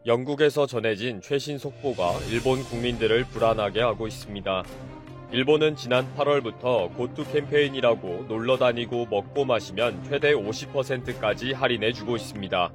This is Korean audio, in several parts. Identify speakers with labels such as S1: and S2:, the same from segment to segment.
S1: 영국에서 전해진 최신 속보가 일본 국민들을 불안하게 하고 있습니다. 일본은 지난 8월부터 고투 캠페인이라고 놀러 다니고 먹고 마시면 최대 50%까지 할인해주고 있습니다.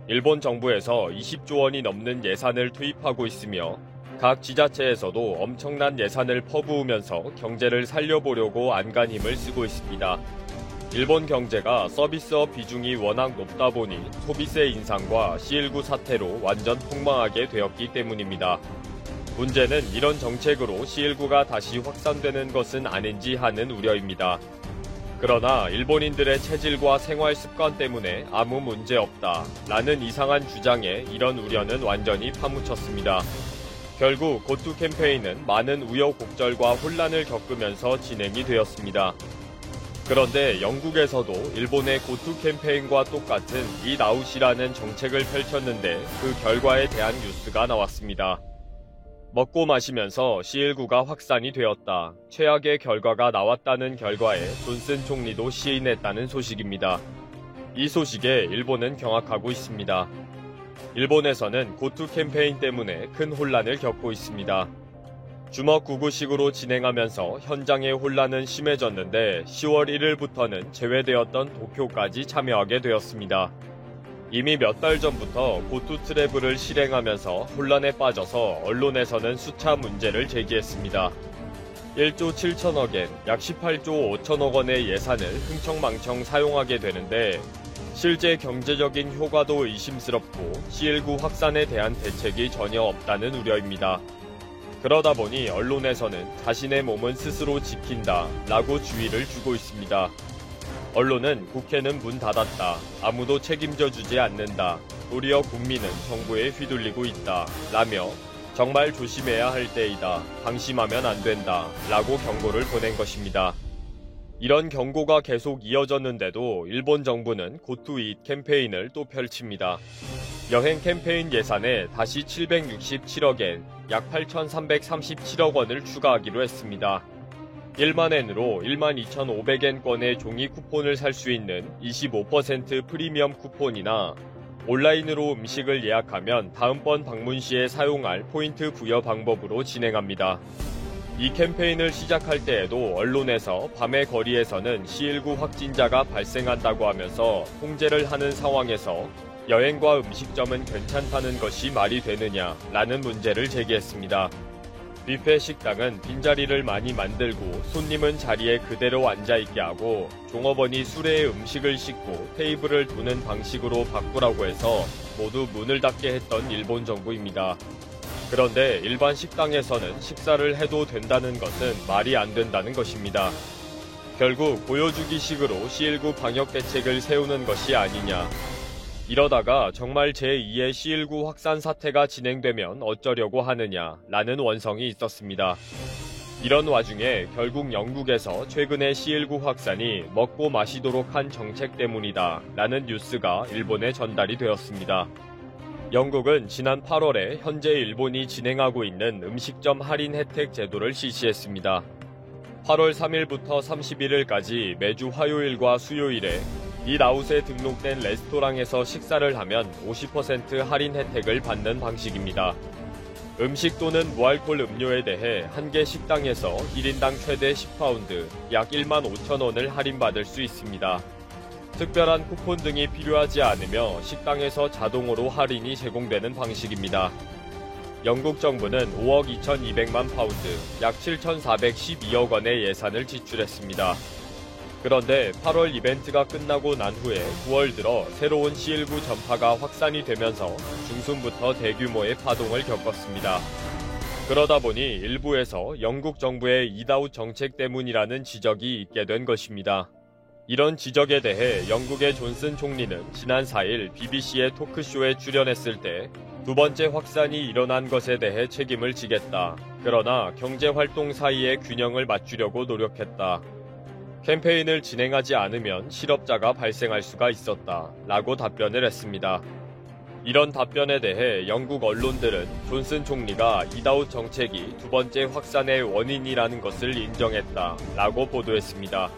S1: 일본 정부에서 20조 원이 넘는 예산을 투입하고 있으며 각 지자체에서도 엄청난 예산을 퍼부으면서 경제를 살려보려고 안간힘을 쓰고 있습니다. 일본 경제가 서비스업 비중이 워낙 높다 보니 소비세 인상과 C19 사태로 완전 폭망하게 되었기 때문입니다. 문제는 이런 정책으로 C19가 다시 확산되는 것은 아닌지 하는 우려입니다. 그러나 일본인들의 체질과 생활 습관 때문에 아무 문제 없다 라는 이상한 주장에 이런 우려는 완전히 파묻혔습니다. 결국 고투 캠페인은 많은 우여곡절과 혼란을 겪으면서 진행이 되었습니다. 그런데 영국에서도 일본의 고투 캠페인과 똑같은 잇 아웃이라는 정책을 펼쳤는데 그 결과에 대한 뉴스가 나왔습니다. 먹고 마시면서 C19가 확산이 되었다. 최악의 결과가 나왔다는 결과에 존슨 총리도 시인했다는 소식입니다. 이 소식에 일본은 경악하고 있습니다. 일본에서는 고투 캠페인 때문에 큰 혼란을 겪고 있습니다. 주먹구구식으로 진행하면서 현장의 혼란은 심해졌는데 10월 1일부터는 제외되었던 도쿄까지 참여하게 되었습니다. 이미 몇 달 전부터 고투 트래블을 실행하면서 혼란에 빠져서 언론에서는 수차 문제를 제기했습니다. 1조 7천억 엔, 약 18조 5천억 원의 예산을 흥청망청 사용하게 되는데 실제 경제적인 효과도 의심스럽고 C19 확산에 대한 대책이 전혀 없다는 우려입니다. 그러다 보니 언론에서는 자신의 몸은 스스로 지킨다 라고 주의를 주고 있습니다. 언론은 국회는 문 닫았다. 아무도 책임져 주지 않는다. 도리어 국민은 정부에 휘둘리고 있다. 라며 정말 조심해야 할 때이다. 방심하면 안 된다. 라고 경고를 보낸 것입니다. 이런 경고가 계속 이어졌는데도 일본 정부는 고투 잇 캠페인을 또 펼칩니다. 여행 캠페인 예산에 다시 767억 엔, 약 8,337억 원을 추가하기로 했습니다. 1만 엔으로 12,500엔권의 종이 쿠폰을 살 수 있는 25% 프리미엄 쿠폰이나 온라인으로 음식을 예약하면 다음번 방문 시에 사용할 포인트 부여 방법으로 진행합니다. 이 캠페인을 시작할 때에도 언론에서 밤의 거리에서는 C19 확진자가 발생한다고 하면서 통제를 하는 상황에서 여행과 음식점은 괜찮다는 것이 말이 되느냐라는 문제를 제기했습니다. 뷔페 식당은 빈자리를 많이 만들고 손님은 자리에 그대로 앉아있게 하고 종업원이 수레에 음식을 싣고 테이블을 두는 방식으로 바꾸라고 해서 모두 문을 닫게 했던 일본 정부입니다. 그런데 일반 식당에서는 식사를 해도 된다는 것은 말이 안 된다는 것입니다. 결국 보여주기식으로 C19 방역 대책을 세우는 것이 아니냐. 이러다가 정말 제2의 C19 확산 사태가 진행되면 어쩌려고 하느냐라는 원성이 있었습니다. 이런 와중에 결국 영국에서 최근의 C19 확산이 먹고 마시도록 한 정책 때문이다 라는 뉴스가 일본에 전달이 되었습니다. 영국은 지난 8월에 현재 일본이 진행하고 있는 음식점 할인 혜택 제도를 실시했습니다. 8월 3일부터 31일까지 매주 화요일과 수요일에 잇 아웃에 등록된 레스토랑에서 식사를 하면 50% 할인 혜택을 받는 방식입니다. 음식 또는 무알콜 음료에 대해 한 개 식당에서 1인당 최대 10파운드, 약 1만 5천 원을 할인받을 수 있습니다. 특별한 쿠폰 등이 필요하지 않으며 식당에서 자동으로 할인이 제공되는 방식입니다. 영국 정부는 5억 2,200만 파운드, 약 7,412억 원의 예산을 지출했습니다. 그런데 8월 이벤트가 끝나고 난 후에 9월 들어 새로운 C19 전파가 확산이 되면서 중순부터 대규모의 파동을 겪었습니다. 그러다 보니 일부에서 영국 정부의 잇아웃 정책 때문이라는 지적이 있게 된 것입니다. 이런 지적에 대해 영국의 존슨 총리는 지난 4일 BBC의 토크쇼에 출연했을 때 두 번째 확산이 일어난 것에 대해 책임을 지겠다. 그러나 경제활동 사이에 균형을 맞추려고 노력했다. 캠페인을 진행하지 않으면 실업자가 발생할 수가 있었다. 라고 답변을 했습니다. 이런 답변에 대해 영국 언론들은 존슨 총리가 잇아웃 정책이 두 번째 확산의 원인이라는 것을 인정했다. 라고 보도했습니다.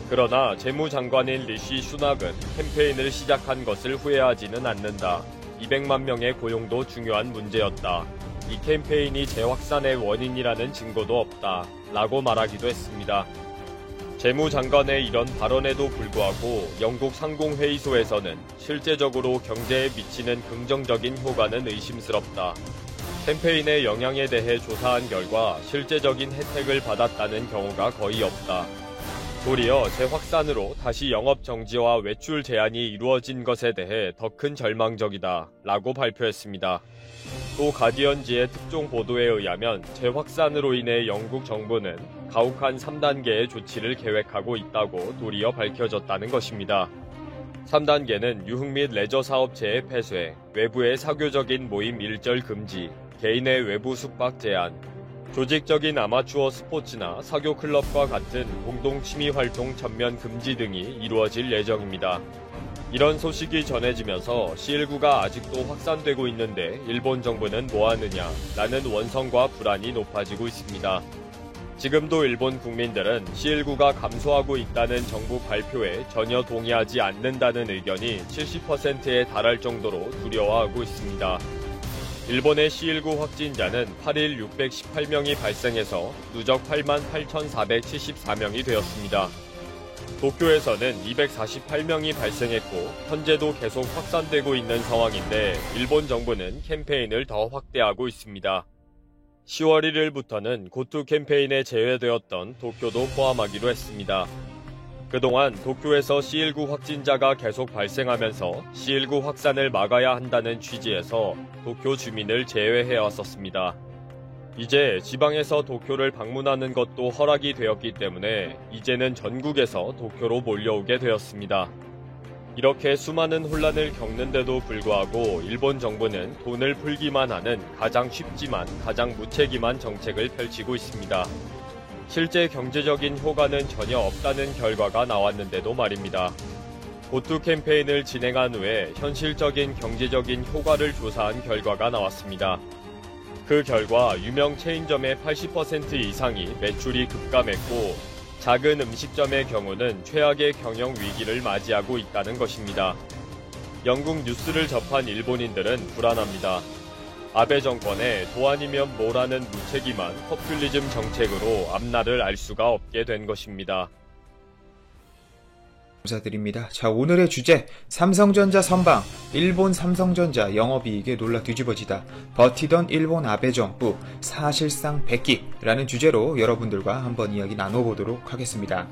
S1: 그러나 재무장관인 리시 슈낙은 캠페인을 시작한 것을 후회하지는 않는다. 200만 명의 고용도 중요한 문제였다. 이 캠페인이 재확산의 원인이라는 증거도 없다. 라고 말하기도 했습니다. 재무장관의 이런 발언에도 불구하고 영국 상공회의소에서는 실제적으로 경제에 미치는 긍정적인 효과는 의심스럽다. 캠페인의 영향에 대해 조사한 결과 실제적인 혜택을 받았다는 경우가 거의 없다. 도리어 재확산으로 다시 영업 정지와 외출 제한이 이루어진 것에 대해 더 큰 절망적이다. 라고 발표했습니다. 또 가디언지의 특종 보도에 의하면 재확산으로 인해 영국 정부는 가혹한 3단계의 조치를 계획하고 있다고 도리어 밝혀졌다는 것입니다. 3단계는 유흥 및 레저 사업체의 폐쇄, 외부의 사교적인 모임 일절 금지, 개인의 외부 숙박 제한, 조직적인 아마추어 스포츠나 사교 클럽과 같은 공동 취미 활동 전면 금지 등이 이루어질 예정입니다. 이런 소식이 전해지면서 C19가 아직도 확산되고 있는데 일본 정부는 뭐하느냐 라는 원성과 불안이 높아지고 있습니다. 지금도 일본 국민들은 C19가 감소하고 있다는 정부 발표에 전혀 동의하지 않는다는 의견이 70%에 달할 정도로 두려워하고 있습니다. 일본의 C19 확진자는 8일 618명이 발생해서 누적 88,474명이 되었습니다. 도쿄에서는 248명이 발생했고 현재도 계속 확산되고 있는 상황인데 일본 정부는 캠페인을 더 확대하고 있습니다. 10월 1일부터는 고투 캠페인에 제외되었던 도쿄도 포함하기로 했습니다. 그동안 도쿄에서 C19 확진자가 계속 발생하면서 C19 확산을 막아야 한다는 취지에서 도쿄 주민을 제외해왔었습니다. 이제 지방에서 도쿄를 방문하는 것도 허락이 되었기 때문에 이제는 전국에서 도쿄로 몰려오게 되었습니다. 이렇게 수많은 혼란을 겪는데도 불구하고 일본 정부는 돈을 풀기만 하는 가장 쉽지만 가장 무책임한 정책을 펼치고 있습니다. 실제 경제적인 효과는 전혀 없다는 결과가 나왔는데도 말입니다. 고투 캠페인을 진행한 후에 현실적인 경제적인 효과를 조사한 결과가 나왔습니다. 그 결과 유명 체인점의 80% 이상이 매출이 급감했고 작은 음식점의 경우는 최악의 경영 위기를 맞이하고 있다는 것입니다. 영국 뉴스를 접한 일본인들은 불안합니다. 아베 정권의 도안이면 뭐라는 무책임한 포퓰리즘 정책으로 앞날을 알 수가 없게 된 것입니다.
S2: 감사드립니다. 자, 오늘의 주제, 삼성전자 선방, 일본 삼성전자 영업이익에 놀라 뒤집어지다, 버티던 일본 아베 정부, 사실상 백기라는 주제로 여러분들과 한번 이야기 나눠보도록 하겠습니다.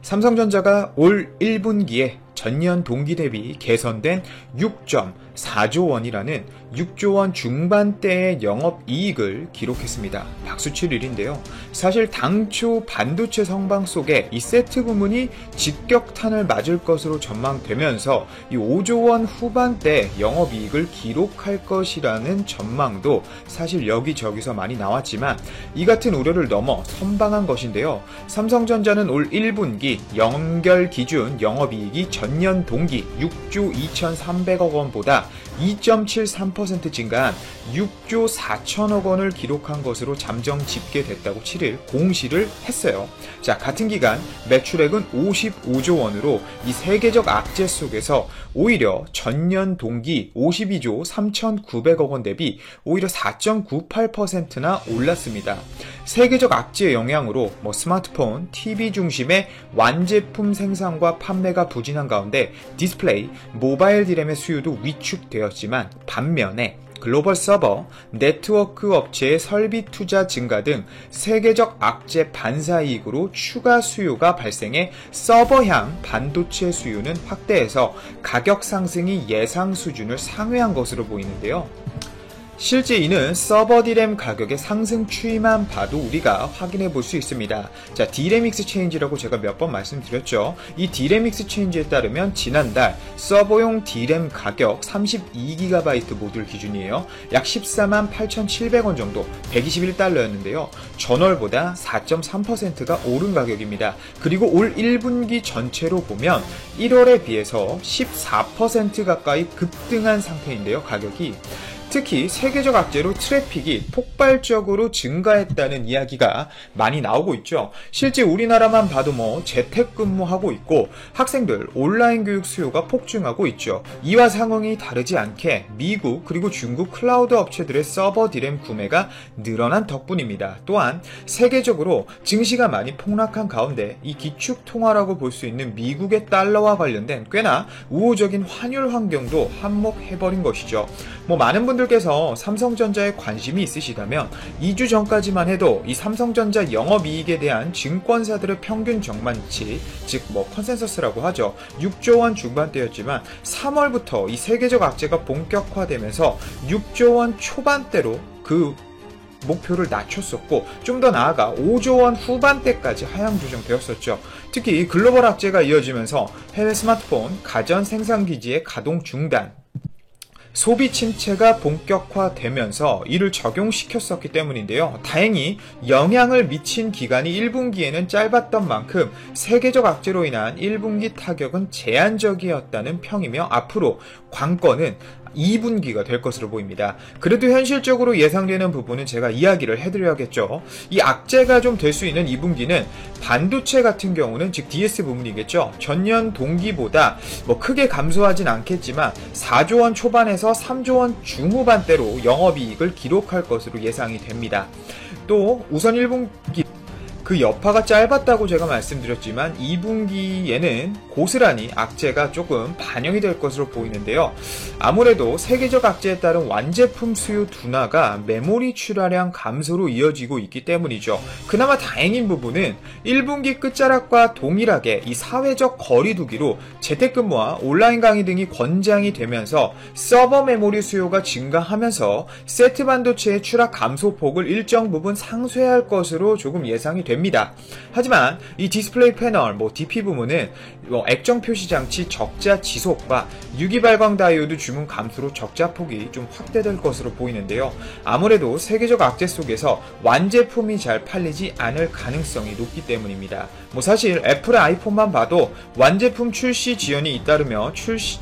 S2: 삼성전자가 올 1분기에 전년 동기 대비 개선된 6.4조 원이라는 6조 원 중반대의 영업이익을 기록했습니다. 박수칠 일인데요. 사실 당초 반도체 성방 속에 이 세트 부문이 직격탄을 맞을 것으로 전망되면서 이 5조 원 후반대 영업이익을 기록할 것이라는 전망도 사실 여기저기서 많이 나왔지만 이 같은 우려를 넘어 선방한 것인데요. 삼성전자는 올 1분기 연결 기준 영업이익이 전년 동기 6조 2,300억 원보다 2.73% 증가한 6조 4천억 원을 기록한 것으로 잠정 집계됐다고 7일 공시를 했어요. 자, 같은 기간 매출액은 55조 원으로 이 세계적 악재 속에서 오히려 전년 동기 52조 3,900억 원 대비 오히려 4.98%나 올랐습니다. 세계적 악재의 영향으로 스마트폰, TV 중심의 완제품 생산과 판매가 부진한 가운데 디스플레이, 모바일 디램의 수요도 위축되었지만 반면에 글로벌 서버, 네트워크 업체의 설비 투자 증가 등 세계적 악재 반사이익으로 추가 수요가 발생해 서버향 반도체 수요는 확대해서 가격 상승이 예상 수준을 상회한 것으로 보이는데요. 실제 이는 서버 디램 가격의 상승 추이만 봐도 우리가 확인해 볼 수 있습니다. 자, 디램 익스체인지라고 제가 몇 번 말씀드렸죠. 이 디램 익스체인지에 따르면 지난달 서버용 디램 가격 32GB 모듈 기준이에요. 약 14만 8,700원 정도, 121달러였는데요. 전월보다 4.3%가 오른 가격입니다. 그리고 올 1분기 전체로 보면 1월에 비해서 14% 가까이 급등한 상태인데요. 가격이 특히 세계적 악재로 트래픽이 폭발적으로 증가했다는 이야기가 많이 나오고 있죠. 실제 우리나라만 봐도 재택근무하고 있고 학생들 온라인 교육 수요가 폭증하고 있죠. 이와 상황이 다르지 않게 미국 그리고 중국 클라우드 업체들의 서버 디램 구매가 늘어난 덕분입니다. 또한 세계적으로 증시가 많이 폭락한 가운데 이 기축통화라고 볼 수 있는 미국의 달러와 관련된 꽤나 우호적인 환율 환경도 한몫해버린 것이죠. 많은 분들께서 삼성전자에 관심이 있으시다면 2주 전까지만 해도 이 삼성전자 영업이익에 대한 증권사들의 평균 전망치, 즉 컨센서스라고 하죠. 6조 원 중반대였지만 3월부터 이 세계적 악재가 본격화되면서 6조 원 초반대로 그 목표를 낮췄었고 좀 더 나아가 5조 원 후반대까지 하향 조정되었었죠. 특히 글로벌 악재가 이어지면서 해외 스마트폰, 가전 생산기지의 가동 중단, 소비 침체가 본격화되면서 이를 적용시켰었기 때문인데요. 다행히 영향을 미친 기간이 1분기에는 짧았던 만큼 세계적 악재로 인한 1분기 타격은 제한적이었다는 평이며 앞으로 관건은 2분기가 될 것으로 보입니다. 그래도 현실적으로 예상되는 부분은 제가 이야기를 해드려야겠죠. 이 악재가 좀 될 수 있는 2분기는 반도체 같은 경우는 즉 DS 부문이겠죠. 전년 동기보다 크게 감소하진 않겠지만 4조 원 초반에서 3조 원 중후반대로 영업이익을 기록할 것으로 예상이 됩니다. 또 우선 1분기 그 여파가 짧았다고 제가 말씀드렸지만 2분기에는 고스란히 악재가 조금 반영이 될 것으로 보이는데요. 아무래도 세계적 악재에 따른 완제품 수요 둔화가 메모리 출하량 감소로 이어지고 있기 때문이죠. 그나마 다행인 부분은 1분기 끝자락과 동일하게 이 사회적 거리두기로 재택근무와 온라인 강의 등이 권장이 되면서 서버 메모리 수요가 증가하면서 세트 반도체의 출하 감소폭을 일정 부분 상쇄할 것으로 조금 예상이 됩니다. 하지만 이 디스플레이 패널, DP 부문은 액정 표시 장치 적자 지속과 유기 발광 다이오드 주문 감소로 적자 폭이 좀 확대될 것으로 보이는데요. 아무래도 세계적 악재 속에서 완제품이 잘 팔리지 않을 가능성이 높기 때문입니다. 사실 애플의 아이폰만 봐도 완제품 출시 지연이 잇따르며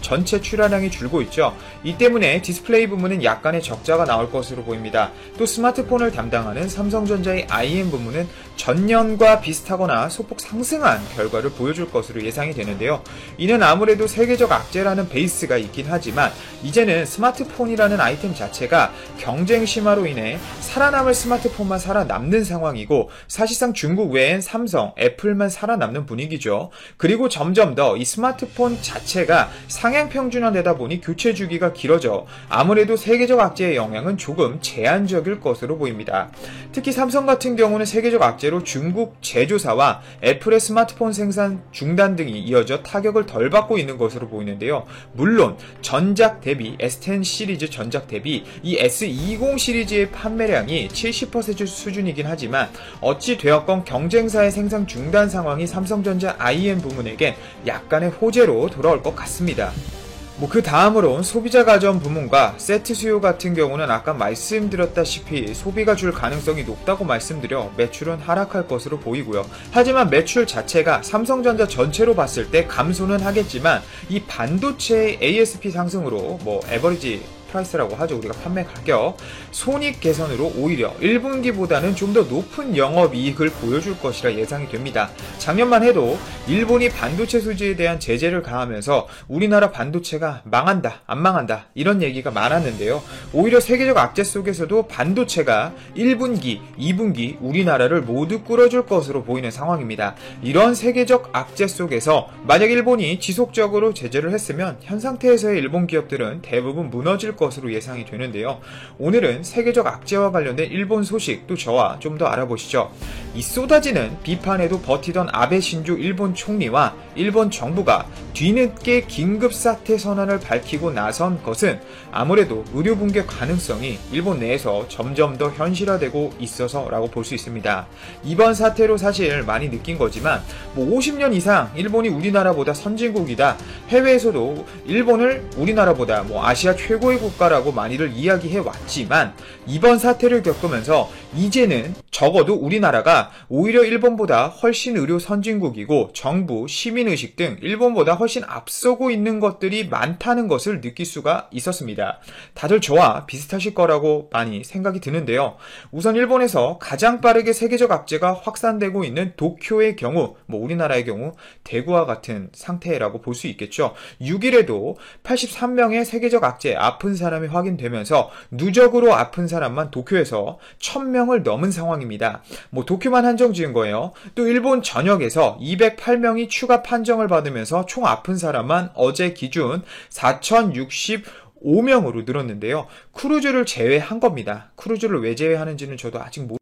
S2: 전체 출하량이 줄고 있죠. 이 때문에 디스플레이 부문은 약간의 적자가 나올 것으로 보입니다. 또 스마트폰을 담당하는 삼성전자의 IM 부문은 전년과 비슷하거나 소폭 상승한 결과를 보여줄 것으로 예상이 되는데요. 이는 아무래도 세계적 악재라는 베이스가 있긴 하지만 이제는 스마트폰이라는 아이템 자체가 경쟁 심화로 인해 살아남을 스마트폰만 살아남는 상황이고 사실상 중국 외엔 삼성, 애플만 살아남는 분위기죠. 그리고 점점 더 이 스마트폰 자체가 상향 평준화되다 보니 교체 주기가 길어져 아무래도 세계적 악재의 영향은 조금 제한적일 것으로 보입니다. 특히 삼성 같은 경우는 세계적 악재로 중국 제조사와 애플의 스마트폰 생산 중단 등이 이어져 타격을 덜 받고 있는 것으로 보이는데요. 물론 전작 대비 S10 시리즈 전작 대비 이 S20 시리즈의 판매량이 70% 수준이긴 하지만 어찌 되었건 경쟁사의 생산 중단 상황이 삼성전자 IM 부문에겐 약간의 호재로 돌아올 것 같습니다. 그 다음으론 소비자 가전 부문과 세트 수요 같은 경우는 아까 말씀드렸다시피 소비가 줄 가능성이 높다고 말씀드려 매출은 하락할 것으로 보이고요. 하지만 매출 자체가 삼성전자 전체로 봤을 때 감소는 하겠지만 이 반도체의 ASP 상승으로 에버리지 프라이스라고 하죠. 우리가 판매 가격 손익 개선으로 오히려 1분기보다는 좀 더 높은 영업이익을 보여줄 것이라 예상이 됩니다. 작년만 해도 일본이 반도체 수지에 대한 제재를 가하면서 우리나라 반도체가 망한다, 안 망한다 이런 얘기가 많았는데요. 오히려 세계적 악재 속에서도 반도체가 1분기, 2분기 우리나라를 모두 끌어줄 것으로 보이는 상황입니다. 이런 세계적 악재 속에서 만약 일본이 지속적으로 제재를 했으면 현 상태에서의 일본 기업들은 대부분 무너질 것으로 예상이 되는데요. 오늘은 세계적 악재와 관련된 일본 소식 또 저와 좀 더 알아보시죠. 이 쏟아지는 비판에도 버티던 아베 신조 일본 총리와 일본 정부가 뒤늦게 긴급 사태 선언을 밝히고 나선 것은 아무래도 의료 붕괴 가능성이 일본 내에서 점점 더 현실화되고 있어서라고 볼 수 있습니다. 이번 사태로 사실 많이 느낀 거지만 50년 이상 일본이 우리나라보다 선진국이다. 해외에서도 일본을 우리나라보다 아시아 최고의 국가라고 많이들 이야기해 왔지만 이번 사태를 겪으면서 이제는 적어도 우리나라가 오히려 일본보다 훨씬 의료 선진국이고 정부, 시민의식 등 일본보다 훨씬 앞서고 있는 것들이 많다는 것을 느낄 수가 있었습니다. 다들 저와 비슷하실 거라고 많이 생각이 드는데요. 우선 일본에서 가장 빠르게 세계적 악재가 확산되고 있는 도쿄의 경우, 우리나라의 경우 대구와 같은 상태라고 볼 수 있겠죠. 6일에도 83명의 세계적 악재 아픈 사람이 확인되면서 누적으로 아픈 사람만 도쿄에서 1000명을 넘은 상황입니다. 도쿄만 한정 지은 거예요. 또 일본 전역에서 208명이 추가 판정을 받으면서 총 아픈 사람만 어제 기준 4065명으로 늘었는데요. 크루즈를 제외한 겁니다. 크루즈를 왜 제외하는지는 저도 아직